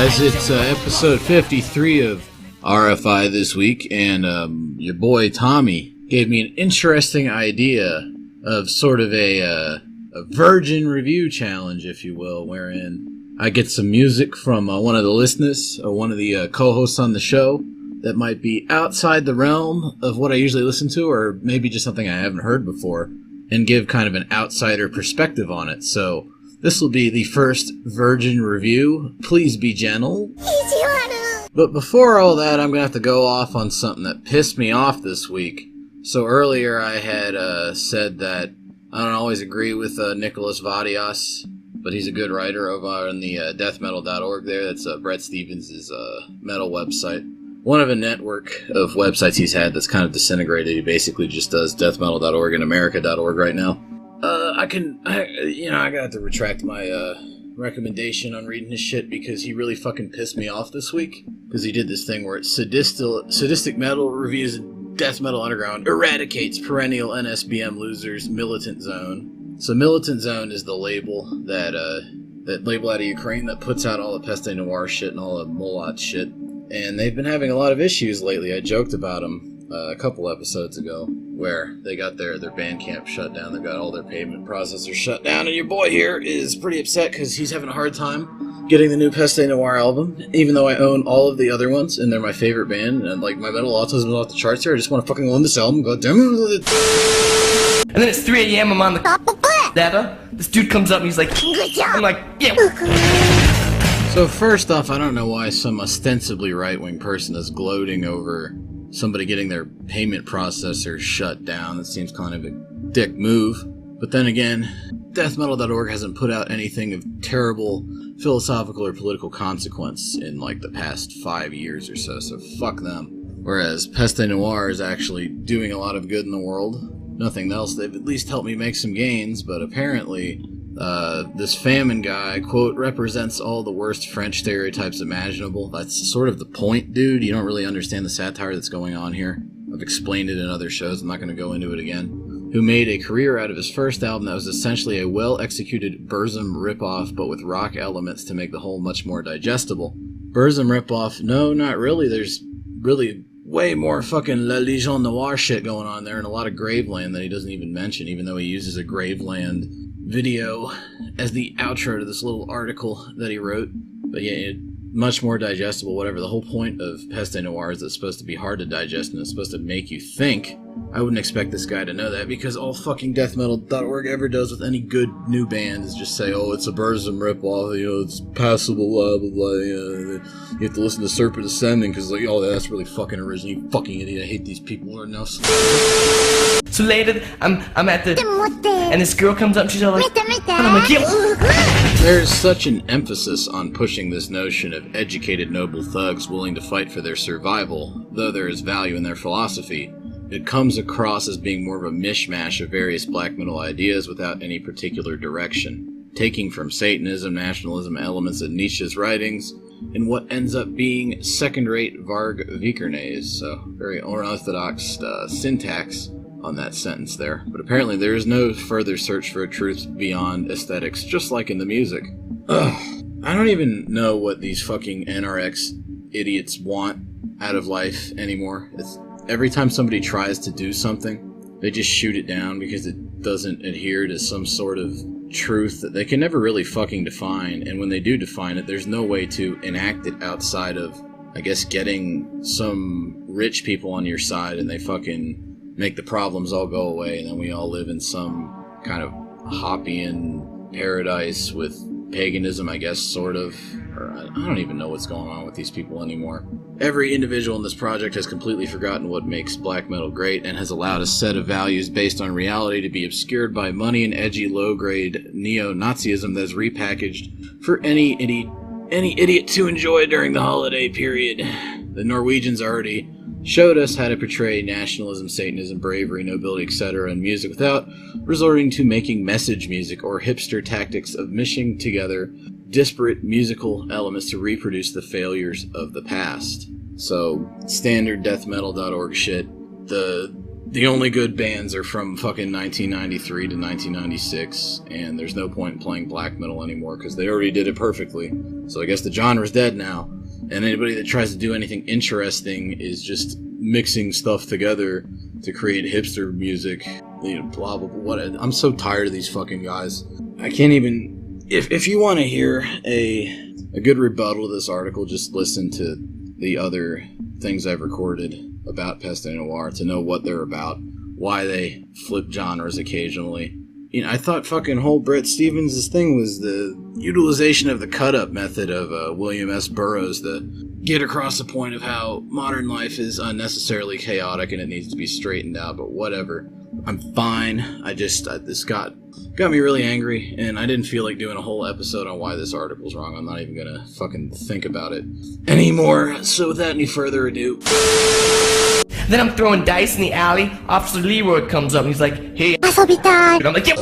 guys, it's episode 53 of RFI this week, and your boy Tommy gave me an interesting idea of sort of a virgin review challenge, if you will, wherein I get some music from one of the listeners, or one of the co-hosts on the show, that might be outside the realm of what I usually listen to, or maybe just something I haven't heard before, and give kind of an outsider perspective on it. So this will be the first virgin review. Please be gentle. But before all that, I'm going to have to go off on something that pissed me off this week. So earlier I had said that I don't always agree with Nicholas Vadias, but he's a good writer over on the deathmetal.org there. That's Brett Stevens' metal website. One of a network of websites he's had that's kind of disintegrated. He basically just does deathmetal.org and america.org right now. I got to retract my recommendation on reading his shit because he really fucking pissed me off this week. Because he did this thing where it's sadistic metal reviews death metal underground eradicates perennial NSBM losers militant zone. So militant zone is the label that label out of Ukraine that puts out all the Peste Noire shit and all the Molot shit. And they've been having a lot of issues lately. I joked about them a couple episodes ago, where they got their Bandcamp shut down. They've got all their payment processors shut down, and your boy here is pretty upset because he's having a hard time getting the new Peste Noire album, even though I own all of the other ones, and they're my favorite band, and like my metal autism is off the charts here. I just want to fucking own this album. God damn it. And then it's 3 a.m. I'm on the ladder. This dude comes up and he's like, I'm like, yeah. So first off, I don't know why some ostensibly right-wing person is gloating over somebody getting their payment processor shut down. That seems kind of a dick move. But then again, deathmetal.org hasn't put out anything of terrible philosophical or political consequence in like the past 5 years or so fuck them. Whereas Peste Noire is actually doing a lot of good in the world. Nothing else, they've at least helped me make some gains, but apparently this famine guy, quote, represents all the worst French stereotypes imaginable. That's sort of the point, dude. You don't really understand the satire that's going on here. I've explained it in other shows. I'm not going to go into it again. Who made a career out of his first album that was essentially a well-executed Burzum ripoff, but with rock elements to make the whole much more digestible. Burzum ripoff? No, not really. There's really way more fucking La Légion Noire shit going on there, and a lot of Graveland that he doesn't even mention, even though he uses a Graveland video as the outro to this little article that he wrote. But yeah, much more digestible, whatever. The whole point of Peste Noire is it's supposed to be hard to digest and it's supposed to make you think. I wouldn't expect this guy to know that, because all fucking deathmetal.org ever does with any good new band is just say, oh, it's a Burzum ripoff, it's passable, blah, blah, blah, you have to listen to Serpent Ascending, because, like, oh, that's really fucking original, you fucking idiot, I hate these people right now. So later, I'm at the, and this girl comes up and she's all like, and I'm like, yeah. There's such an emphasis on pushing this notion of educated noble thugs willing to fight for their survival, though there is value in their philosophy. It comes across as being more of a mishmash of various black metal ideas without any particular direction, taking from Satanism, nationalism, elements of Nietzsche's writings, in what ends up being second-rate Varg Vikernes, so very unorthodox syntax on that sentence there. But apparently there is no further search for a truth beyond aesthetics, just like in the music. Ugh. I don't even know what these fucking NRX idiots want out of life anymore. Every time somebody tries to do something, they just shoot it down because it doesn't adhere to some sort of truth that they can never really fucking define. And when they do define it, there's no way to enact it outside of, I guess, getting some rich people on your side and they fucking make the problems all go away, and then we all live in some kind of Hoppian paradise with paganism, I guess, sort of. Or I don't even know what's going on with these people anymore. Every individual in this project has completely forgotten what makes black metal great and has allowed a set of values based on reality to be obscured by money and edgy low-grade neo-Nazism that is repackaged for any idiot to enjoy during the holiday period. The Norwegians already showed us how to portray nationalism, Satanism, bravery, nobility, etc. in music without resorting to making message music or hipster tactics of mishing together disparate musical elements to reproduce the failures of the past. So, standard deathmetal.org shit. The the only good bands are from fucking 1993 to 1996, and there's no point in playing black metal anymore because they already did it perfectly. So I guess the genre's dead now, and anybody that tries to do anything interesting is just mixing stuff together to create hipster music, you know, blah blah blah. What? I'm so tired of these fucking guys. I can't even. If you want to hear a good rebuttal to this article, just listen to the other things I've recorded about Peste Noire to know what they're about, why they flip genres occasionally. You know, I thought fucking whole Bret Stevens' thing was the utilization of the cut-up method of William S. Burroughs to get across the point of how modern life is unnecessarily chaotic and it needs to be straightened out, but whatever. I'm fine. This got me really angry, and I didn't feel like doing a whole episode on why this article's wrong. I'm not even gonna fucking think about it anymore. So without any further ado... Then I'm throwing dice in the alley. Officer Leroy comes up and he's like, "Hey, and I'm like, yep."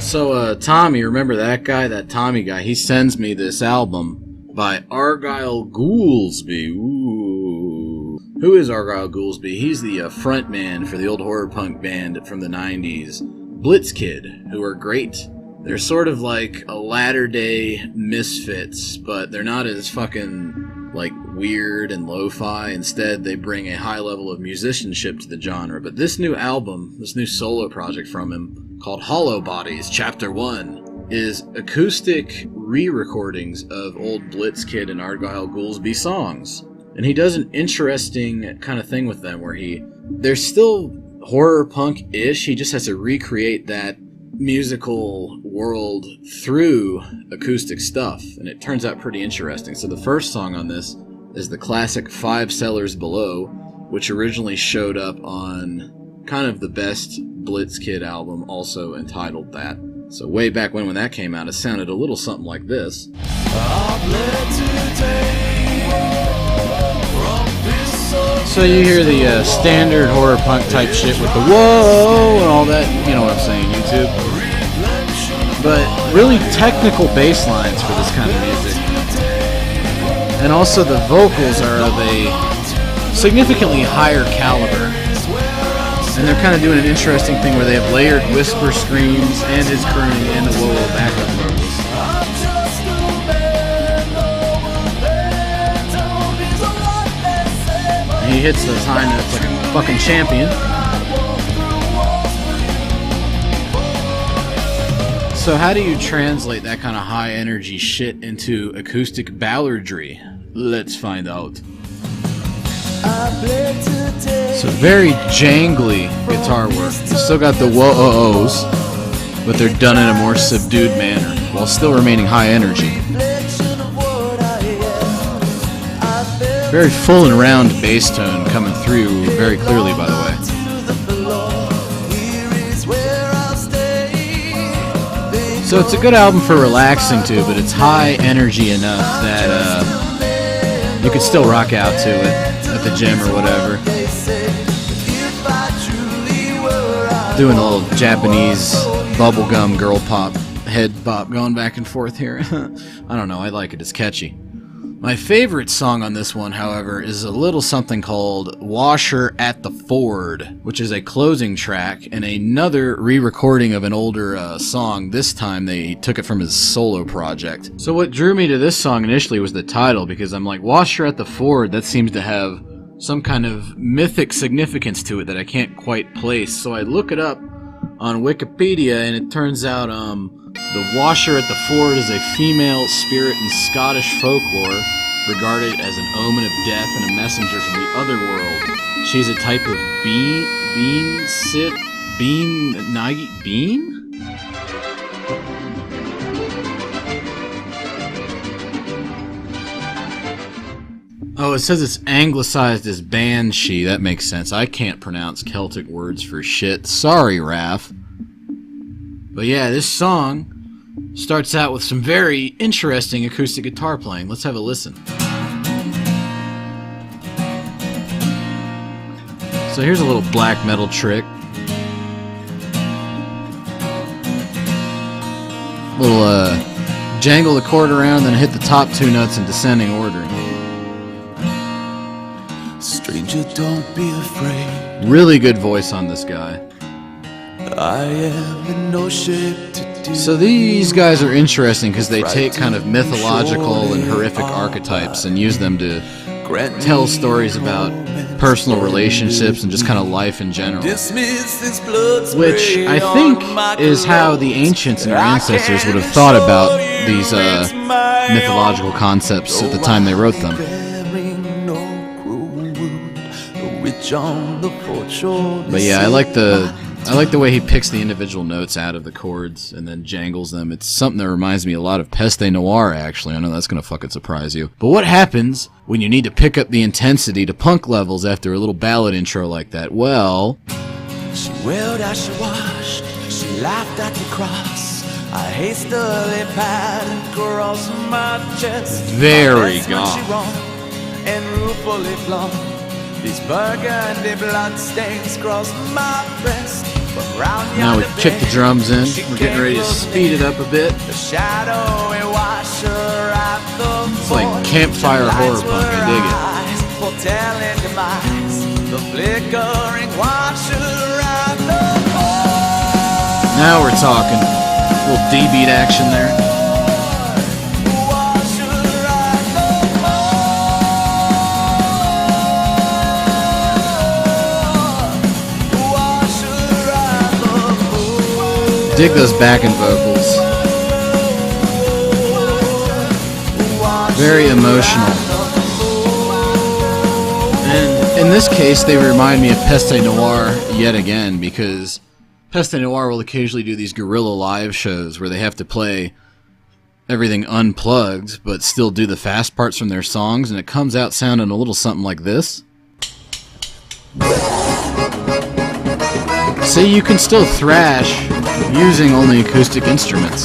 So, Tommy, remember that guy? That Tommy guy, he sends me this album by Argyle Goolsby. Ooh. Who is Argyle Goolsby? He's the front man for the old horror punk band from the 90s, Blitzkid, who are great. They're sort of like a latter-day Misfits, but they're not as fucking, like, weird and lo-fi. Instead, they bring a high level of musicianship to the genre. But this new album, this new solo project from him, called Hollow Bodies, Chapter 1, is acoustic re-recordings of old Blitzkid and Argyle Goolsby songs. And he does an interesting kind of thing with them where they're still horror punk-ish, he just has to recreate that musical world through acoustic stuff, and it turns out pretty interesting. So the first song on this is the classic 5 Cellars Below, which originally showed up on kind of the best Blitzkid album, also entitled that. So way back when that came out, it sounded a little something like this. So you hear the standard horror punk type shit with the whoa and all that, you know what I'm saying, YouTube. But really technical bass lines for this kind of music. And also the vocals are of a significantly higher caliber. And they're kind of doing an interesting thing where they have layered whisper screams and his crooning and the whoa backup vocals. He hits those high notes like a fucking champion. So how do you translate that kind of high energy shit into acoustic balladry? Let's find out. So very jangly guitar work. You still got the whoa-oh-ohs, but they're done in a more subdued manner, while still remaining high energy. Very full and round bass tone coming through very clearly, by the way. So it's a good album for relaxing to, but it's high energy enough that you could still rock out to it at the gym or whatever. Doing a little Japanese bubblegum girl pop, head bop going back and forth here. I don't know, I like it, it's catchy. My favorite song on this one, however, is a little something called Washer at the Ford, which is a closing track and another re-recording of an older song. This time they took it from his solo project. So what drew me to this song initially was the title, because I'm like, Washer at the Ford, that seems to have some kind of mythic significance to it that I can't quite place. So I look it up on Wikipedia, and it turns out the washer at the ford is a female spirit in Scottish folklore, regarded as an omen of death and a messenger from the other world. She's a type of bean? Oh, it says it's anglicized as banshee. That makes sense. I can't pronounce Celtic words for shit. Sorry, Raph. But yeah, this song starts out with some very interesting acoustic guitar playing. Let's have a listen. So here's a little black metal trick. Little jangle the chord around, then hit the top 2 notes in descending order. Strange you don't be afraid. Really good voice on this guy. I am in no shape to do. So these guys are interesting because they take kind of mythological and horrific archetypes and use them to tell stories about personal relationships and just kind of life in general. Which I think is how the ancients and our ancestors would have thought about these mythological concepts at the time they wrote them. But yeah, I like the way he picks the individual notes out of the chords and then jangles them. It's something that reminds me a lot of Peste Noire, actually. I know that's going to fucking surprise you. But what happens when you need to pick up the intensity to punk levels after a little ballad intro like that? Well... She wailed as she washed, she laughed at the cross. I hastily patted across my chest. Very gone. And ruefully flung. These burgundy blood stains crossed my breast. Now we kick the drums in. We're getting ready to speed it up a bit. It's like campfire horror punk. I dig it. Now we're talking. A little D-beat action there. Dig those backing vocals. Very emotional. And in this case, they remind me of Peste Noire yet again, because Peste Noire will occasionally do these guerrilla live shows where they have to play everything unplugged, but still do the fast parts from their songs, and it comes out sounding a little something like this. So you can still thrash using only acoustic instruments.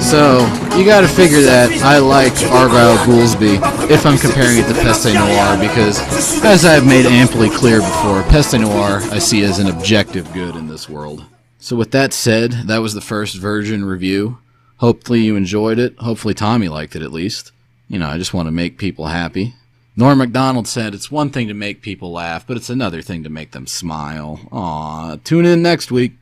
So, you gotta figure that I like Argyle Goolsby if I'm comparing it to Peste Noire, because, as I've made amply clear before, Peste Noire I see as an objective good in this world. So with that said, that was the first Virgin review. Hopefully you enjoyed it. Hopefully Tommy liked it at least. You know, I just want to make people happy. Norm Macdonald said, it's one thing to make people laugh, but it's another thing to make them smile. Aw, tune in next week.